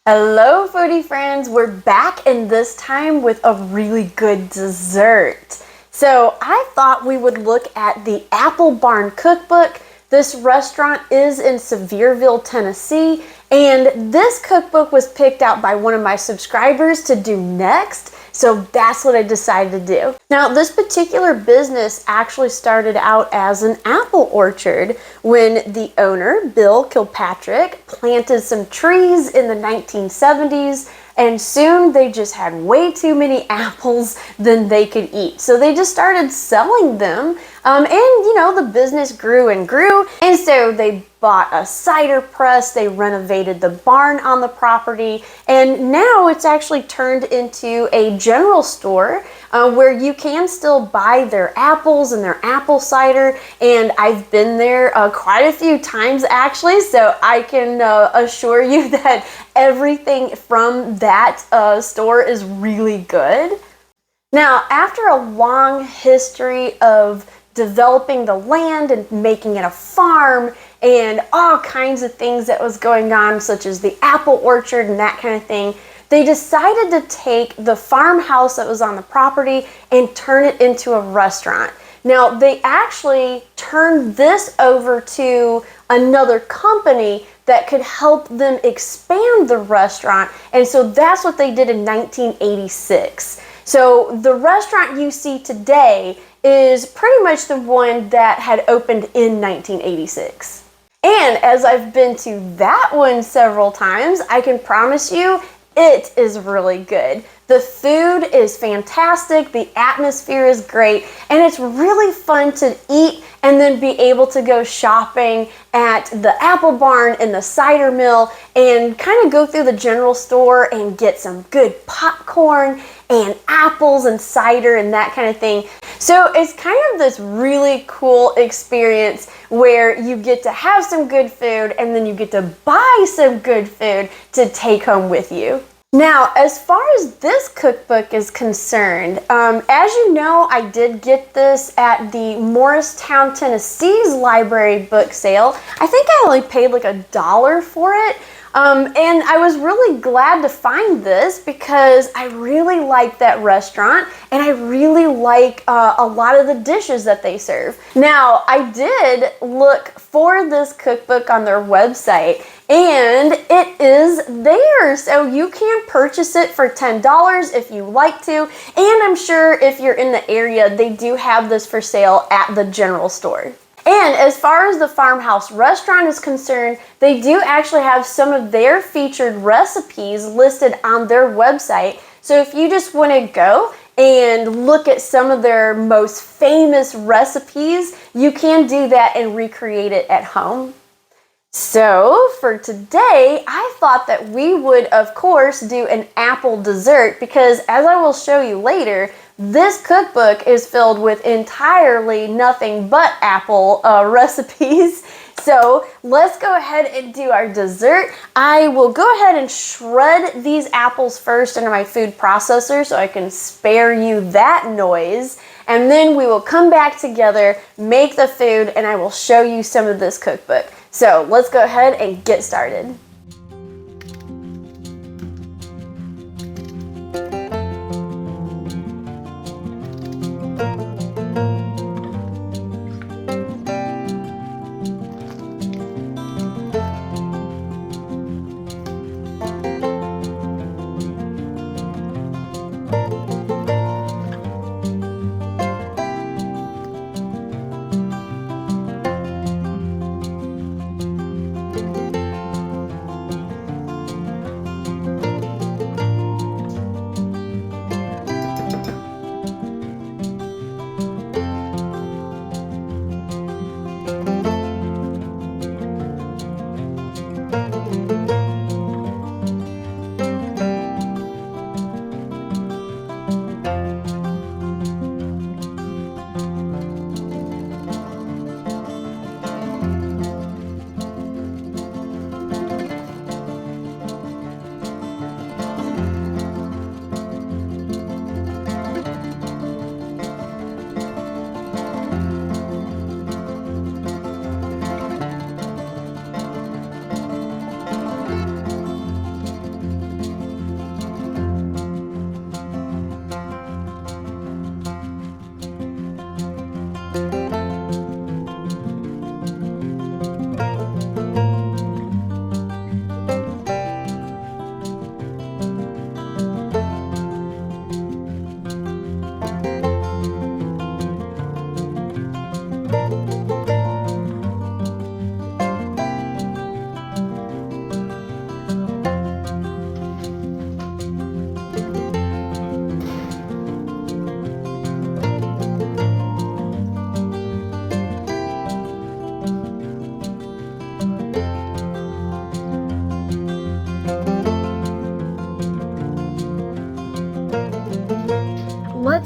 Hello foodie friends, we're back and this time with a really good dessert. So I thought we would look at the Apple Barn Cookbook. This restaurant is in Sevierville, Tennessee, and this cookbook was picked out by one of my subscribers to do next. So that's what I decided to do. Now, this particular business actually started out as an apple orchard when the owner, Bill Kilpatrick, planted some trees in the 1970s, and soon they just had way too many apples than they could eat. So they just started selling them, and the business grew and grew, and so they bought a cider press, they renovated the barn on the property, and now it's actually turned into a general store where you can still buy their apples and their apple cider, and I've been there quite a few times actually, so I can assure you that everything from that store is really good. Now, after a long history of developing the land and making it a farm and all kinds of things that was going on, such as the apple orchard and that kind of thing, they decided to take the farmhouse that was on the property and turn it into a restaurant. Now, they actually turned this over to another company that could help them expand the restaurant, and so that's what they did in 1986. So the restaurant you see today is pretty much the one that had opened in 1986. And as I've been to that one several times, I can promise you it is really good. The food is fantastic, the atmosphere is great, and it's really fun to eat and then be able to go shopping at the apple barn and the cider mill and kind of go through the general store and get some good popcorn and apples and cider and that kind of thing. So it's kind of this really cool experience where you get to have some good food and then you get to buy some good food to take home with you. Now, as far as this cookbook is concerned, as you know, I did get this at the Morristown, Tennessee's library book sale. I think I only paid like $1 for it. And I was really glad to find this because I really like that restaurant and I really like a lot of the dishes that they serve. Now, I did look for this cookbook on their website and it is there. So you can purchase it for $10 if you like to. And I'm sure if you're in the area, they do have this for sale at the general store. And as far as the farmhouse restaurant is concerned, they do actually have some of their featured recipes listed on their website. So if you just want to go and look at some of their most famous recipes, you can do that and recreate it at home. So for today, I thought that we would, of course, do an apple dessert because, as I will show you later, this cookbook is filled with entirely nothing but apple recipes. So let's go ahead and do our dessert. I will go ahead and shred these apples first into my food processor so I can spare you that noise. And then we will come back together, make the food, and I will show you some of this cookbook. So let's go ahead and get started.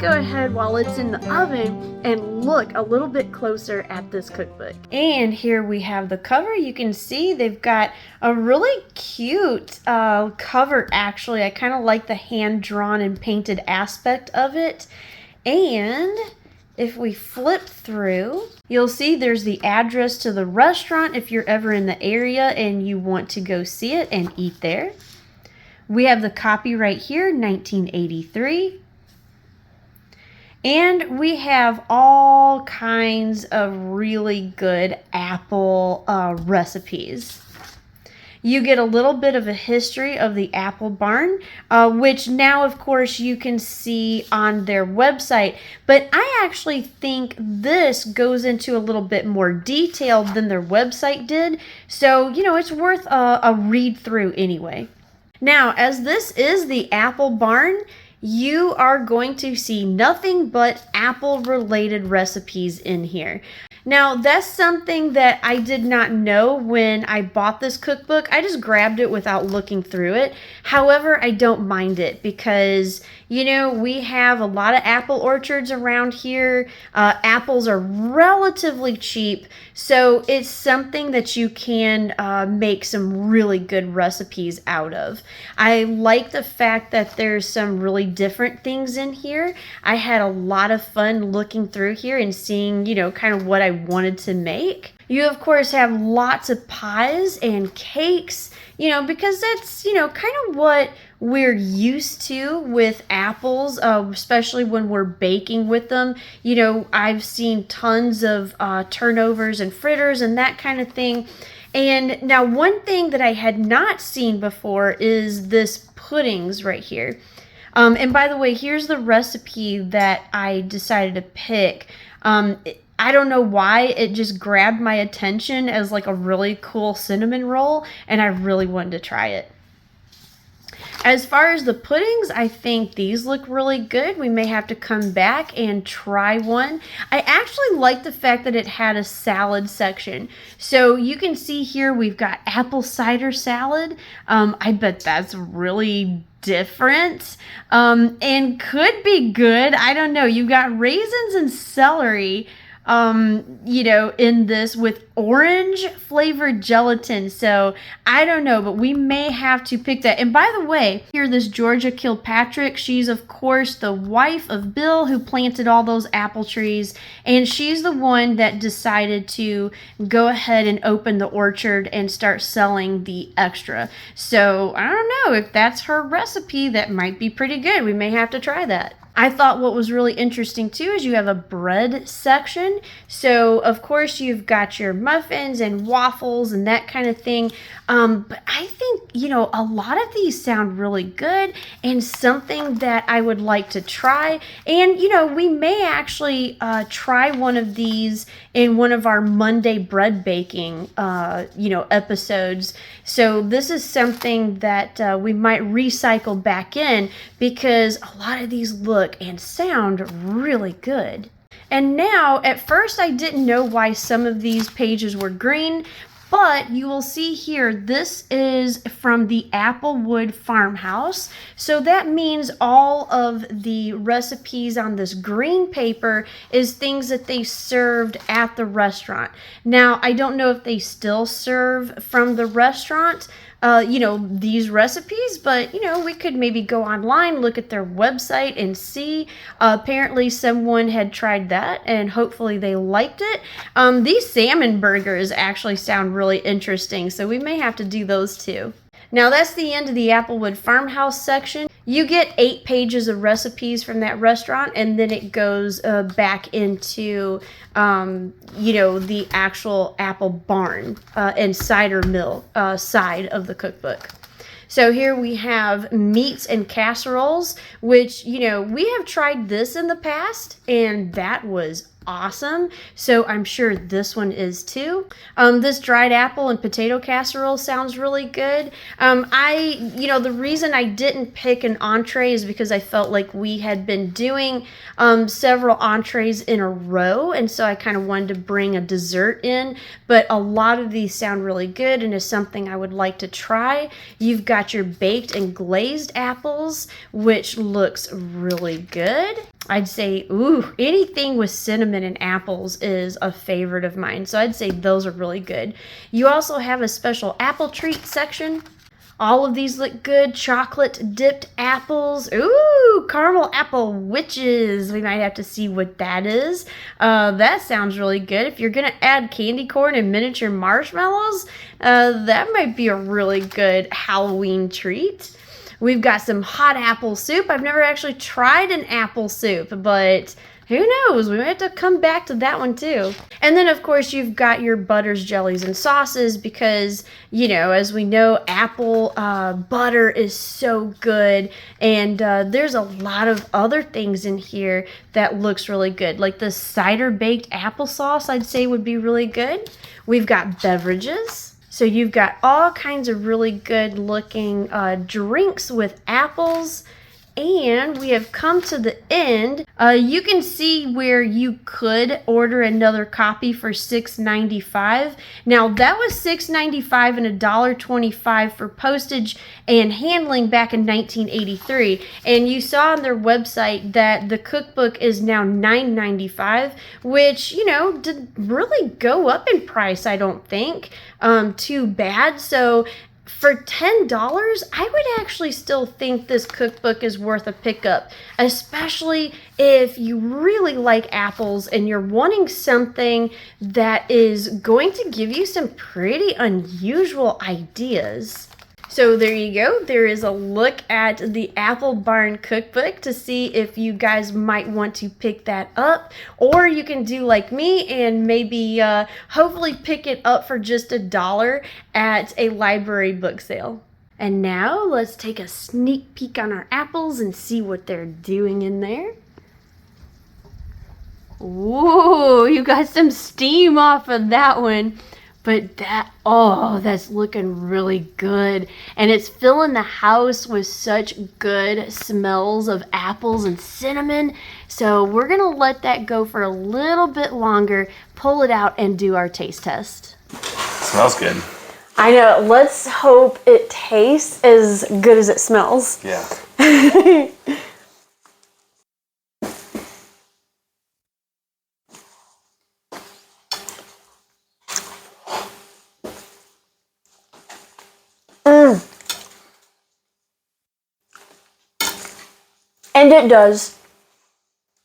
go ahead while it's in the oven and look a little bit closer at this cookbook. And here we have the cover. You can see they've got a really cute cover actually. I kind of like the hand-drawn and painted aspect of it. And if we flip through, you'll see there's the address to the restaurant if you're ever in the area and you want to go see it and eat there. We have the copyright here, 1983. And we have all kinds of really good apple recipes. You get a little bit of a history of the apple barn, which now, of course, you can see on their website. But I actually think this goes into a little bit more detail than their website did. So, you know, it's worth a read through anyway. Now, as this is the apple barn, you are going to see nothing but apple-related recipes in here. Now, that's something that I did not know when I bought this cookbook. I just grabbed it without looking through it. However, I don't mind it because, you know, we have a lot of apple orchards around here. Apples are relatively cheap, so it's something that you can make some really good recipes out of. I like the fact that there's some really different things in here. I had a lot of fun looking through here and seeing, you know, kind of what I wanted to make. You of course have lots of pies and cakes, you know, because that's, you know, kind of what we're used to with apples, especially when we're baking with them. You know, I've seen tons of turnovers and fritters and that kind of thing. And now one thing that I had not seen before is this puddings right here. And by the way, here's the recipe that I decided to pick. I don't know why, it just grabbed my attention as like a really cool cinnamon roll, and I really wanted to try it. As far as the puddings, I think these look really good. We may have to come back and try one. I actually like the fact that it had a salad section. So you can see here we've got apple cider salad. I bet that's really different and could be good. I don't know. You've got raisins and celery, you know, in this with orange flavored gelatin. So I don't know, but we may have to pick that. And by the way, here, this Georgia Kilpatrick, she's of course the wife of Bill who planted all those apple trees. And she's the one that decided to go ahead and open the orchard and start selling the extra. So I don't know if that's her recipe. That might be pretty good. We may have to try that. I thought what was really interesting too is you have a bread section. So of course you've got your muffins and waffles and that kind of thing. But I think, you know, a lot of these sound really good and something that I would like to try. And, you know, we may actually try one of these in one of our Monday bread baking, you know, episodes. So this is something that we might recycle back in because a lot of these look and sound really good. And now, at first I didn't know why some of these pages were green, but you will see here, this is from the Applewood Farmhouse. So that means all of the recipes on this green paper is things that they served at the restaurant. Now, I don't know if they still serve from the restaurant, you know, these recipes, but, you know, we could maybe go online, look at their website and see. Apparently someone had tried that and hopefully they liked it. These salmon burgers actually sound really interesting, so we may have to do those too. Now that's the end of the Applewood Farmhouse section. You get 8 pages of recipes from that restaurant, and then it goes back into, you know, the actual apple barn and cider mill side of the cookbook. So here we have meats and casseroles, which, you know, we have tried this in the past, and that was awesome. So I'm sure this one is too. This dried apple and potato casserole sounds really good. You know, the reason I didn't pick an entree is because I felt like we had been doing several entrees in a row, and so I kind of wanted to bring a dessert in, but a lot of these sound really good and is something I would like to try. You've got your baked and glazed apples, which looks really good. I'd say, ooh, anything with cinnamon and apples is a favorite of mine. So I'd say those are really good. You also have a special apple treat section. All of these look good. Chocolate dipped apples. Ooh, caramel apple witches. We might have to see what that is. That sounds really good. If you're going to add candy corn and miniature marshmallows, that might be a really good Halloween treat. We've got some hot apple soup. I've never actually tried an apple soup, but who knows? We might have to come back to that one too. And then, of course, you've got your butters, jellies, and sauces because, you know, as we know, apple butter is so good. And there's a lot of other things in here that looks really good. Like the cider baked applesauce, I'd say would be really good. We've got beverages. So you've got all kinds of really good looking drinks with apples. And we have come to the end. You can see where you could order another copy for $6.95. Now that was $6.95 and $1.25 for postage and handling back in 1983. And you saw on their website that the cookbook is now $9.95, which, you know, didn't really go up in price, I don't think. Too bad. So for $10, I would actually still think this cookbook is worth a pickup, especially if you really like apples and you're wanting something that is going to give you some pretty unusual ideas. So there you go. There is a look at the Apple Barn Cookbook to see if you guys might want to pick that up. Or you can do like me and maybe hopefully pick it up for just $1 at a library book sale. And now let's take a sneak peek on our apples and see what they're doing in there. Whoa, you got some steam off of that one. But that's looking really good. And it's filling the house with such good smells of apples and cinnamon. So we're going to let that go for a little bit longer, pull it out, and do our taste test. Smells good. I know. Let's hope it tastes as good as it smells. Yeah. And it does.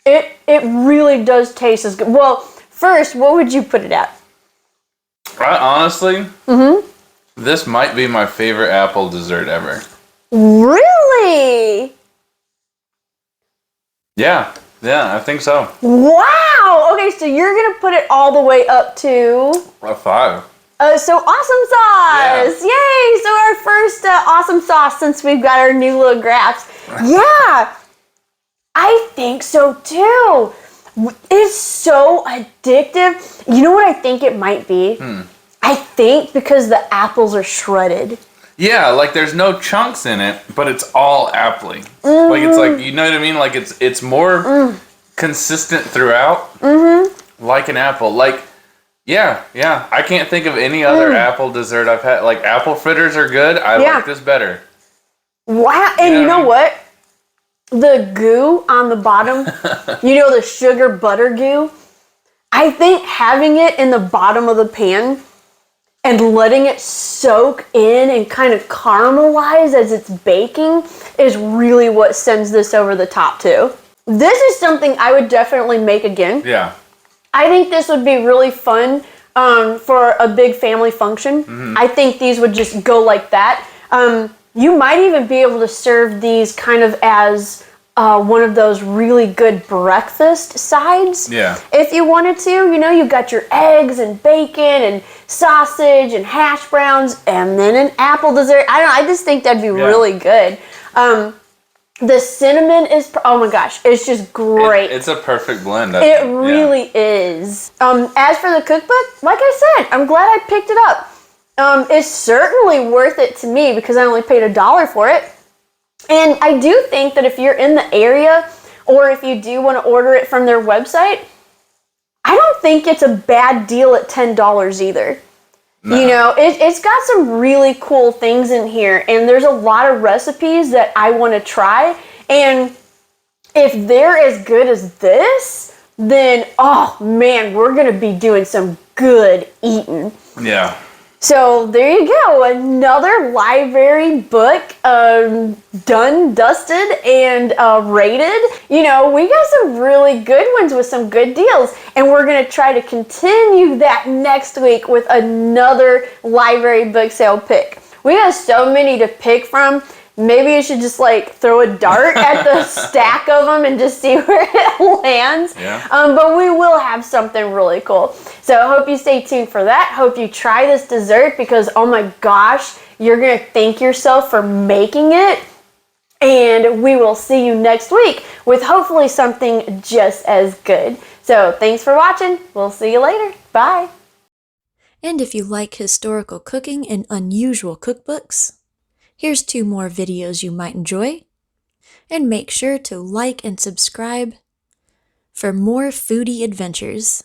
It really does taste as good. Well, first, what would you put it at? Honestly, this might be my favorite apple dessert ever. Really? Yeah, I think so. Wow! Okay, so you're going to put it all the way up to... A 5. So awesome sauce! Yeah. Yay! So our first awesome sauce since we've got our new little graphs. Yeah! I think so too. It's so addictive. You know what I think it might be? I think because the apples are shredded. Yeah, like there's no chunks in it, but it's all apple-y. Like it's like, you know what I mean? Like it's more consistent throughout. Like an apple. Like, yeah. I can't think of any other apple dessert I've had. Like apple fritters are good. I like this better. Wow, and you know what? The goo on the bottom, you know, the sugar butter goo, I think having it in the bottom of the pan and letting it soak in and kind of caramelize as it's baking is really what sends this over the top too. This is something I would definitely make again. Yeah. I think this would be really fun for a big family function. I think these would just go like that. You might even be able to serve these kind of as one of those really good breakfast sides. Yeah. If you wanted to, you know, you've got your eggs and bacon and sausage and hash browns and then an apple dessert. I don't know, I just think that'd be really good. The cinnamon is, oh my gosh, it's just great. It's a perfect blend. It really is. As for the cookbook, like I said, I'm glad I picked it up. It's certainly worth it to me because I only paid $1 for it. And I do think that if you're in the area or if you do want to order it from their website, I don't think it's a bad deal at $10 either. No. You know, it's got some really cool things in here and there's a lot of recipes that I want to try. And if they're as good as this, then, oh man, we're going to be doing some good eating. Yeah. So there you go, another library book done, dusted, and rated. You know, we got some really good ones with some good deals, and we're going to try to continue that next week with another library book sale pick. We have so many to pick from. Maybe you should just like throw a dart at the stack of them and just see where it lands. Yeah. But we will have something really cool. So I hope you stay tuned for that. Hope you try this dessert because, oh my gosh, you're going to thank yourself for making it. And we will see you next week with hopefully something just as good. So thanks for watching. We'll see you later. Bye. And if you like historical cooking and unusual cookbooks, here's 2 more videos you might enjoy. And make sure to like and subscribe for more foodie adventures.